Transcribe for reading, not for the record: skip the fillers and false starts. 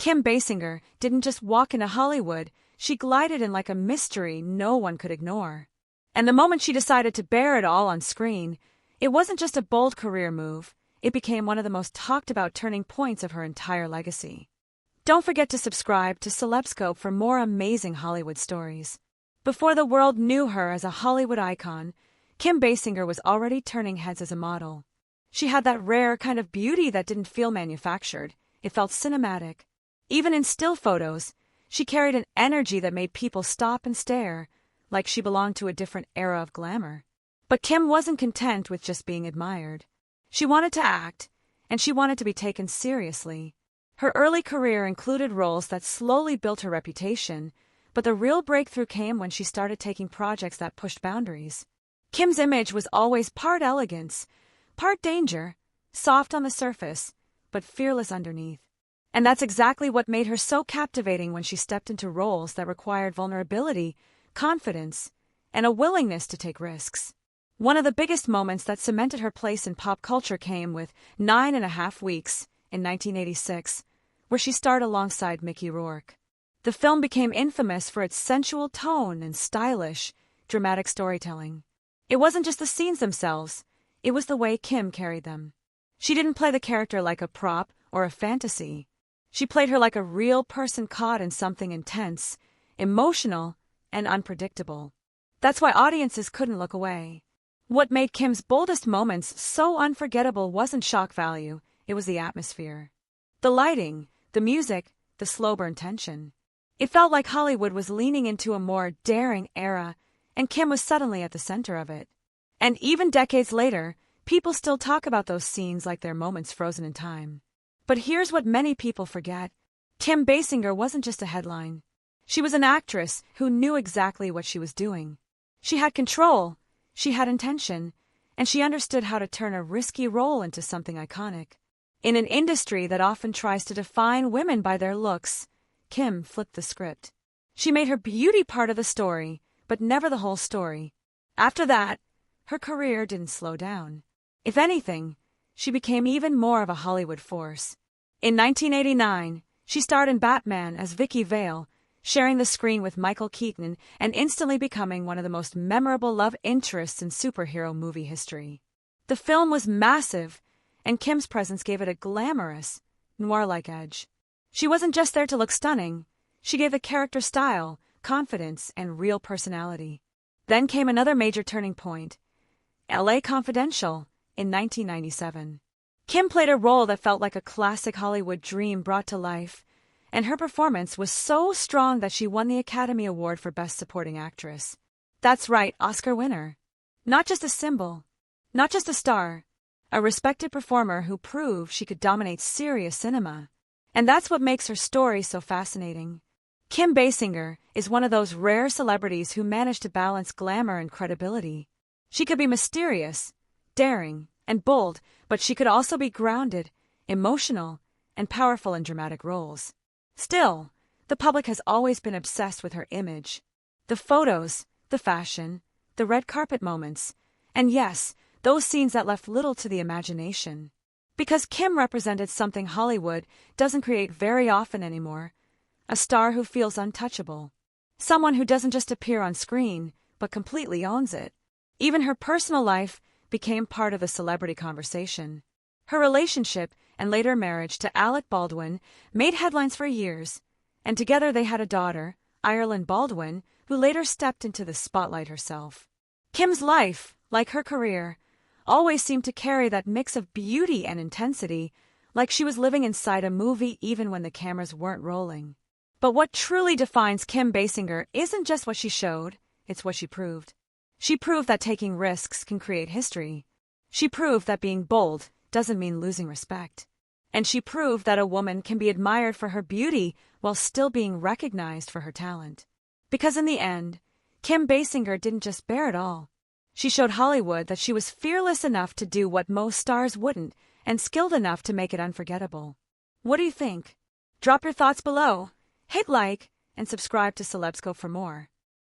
Kim Basinger didn't just walk into Hollywood, she glided in like a mystery no one could ignore. And the moment she decided to bear it all on screen, it wasn't just a bold career move, it became one of the most talked about turning points of her entire legacy. Don't forget to subscribe to Celebscope for more amazing Hollywood stories. Before the world knew her as a Hollywood icon, Kim Basinger was already turning heads as a model. She had that rare kind of beauty that didn't feel manufactured, it felt cinematic. Even in still photos, she carried an energy that made people stop and stare, like she belonged to a different era of glamour. But Kim wasn't content with just being admired. She wanted to act, and she wanted to be taken seriously. Her early career included roles that slowly built her reputation, but the real breakthrough came when she started taking projects that pushed boundaries. Kim's image was always part elegance, part danger, soft on the surface, but fearless underneath. And that's exactly what made her so captivating when she stepped into roles that required vulnerability, confidence, and a willingness to take risks. One of the biggest moments that cemented her place in pop culture came with 9.5 Weeks in 1986, where she starred alongside Mickey Rourke. The film became infamous for its sensual tone and stylish, dramatic storytelling. It wasn't just the scenes themselves, it was the way Kim carried them. She didn't play the character like a prop or a fantasy. She played her like a real person caught in something intense, emotional, and unpredictable. That's why audiences couldn't look away. What made Kim's boldest moments so unforgettable wasn't shock value, it was the atmosphere. The lighting, the music, the slow burn tension. It felt like Hollywood was leaning into a more daring era, and Kim was suddenly at the center of it. And even decades later, people still talk about those scenes like they're moments frozen in time. But here's what many people forget. Kim Basinger wasn't just a headline. She was an actress who knew exactly what she was doing. She had control, she had intention, and she understood how to turn a risky role into something iconic. In an industry that often tries to define women by their looks, Kim flipped the script. She made her beauty part of the story, but never the whole story. After that, her career didn't slow down. If anything, she became even more of a Hollywood force. In 1989, she starred in Batman as Vicky Vale, sharing the screen with Michael Keaton and instantly becoming one of the most memorable love interests in superhero movie history. The film was massive, and Kim's presence gave it a glamorous, noir-like edge. She wasn't just there to look stunning, she gave the character style, confidence, and real personality. Then came another major turning point, LA Confidential, in 1997. Kim played a role that felt like a classic Hollywood dream brought to life, and her performance was so strong that she won the Academy Award for Best Supporting Actress. That's right, Oscar winner. Not just a symbol, not just a star, a respected performer who proved she could dominate serious cinema. And that's what makes her story so fascinating. Kim Basinger is one of those rare celebrities who managed to balance glamour and credibility. She could be mysterious, daring, and bold, but she could also be grounded, emotional, and powerful in dramatic roles. Still, the public has always been obsessed with her image. The photos, the fashion, the red carpet moments, and yes, those scenes that left little to the imagination. Because Kim represented something Hollywood doesn't create very often anymore, a star who feels untouchable. Someone who doesn't just appear on screen, but completely owns it. Even her personal life became part of the celebrity conversation. Her relationship and later marriage to Alec Baldwin made headlines for years, and together they had a daughter, Ireland Baldwin, who later stepped into the spotlight herself. Kim's life, like her career, always seemed to carry that mix of beauty and intensity, like she was living inside a movie even when the cameras weren't rolling. But what truly defines Kim Basinger isn't just what she showed, it's what she proved. She proved that taking risks can create history. She proved that being bold doesn't mean losing respect. And she proved that a woman can be admired for her beauty while still being recognized for her talent. Because in the end, Kim Basinger didn't just bear it all. She showed Hollywood that she was fearless enough to do what most stars wouldn't, and skilled enough to make it unforgettable. What do you think? Drop your thoughts below, hit like, and subscribe to Celebscope for more.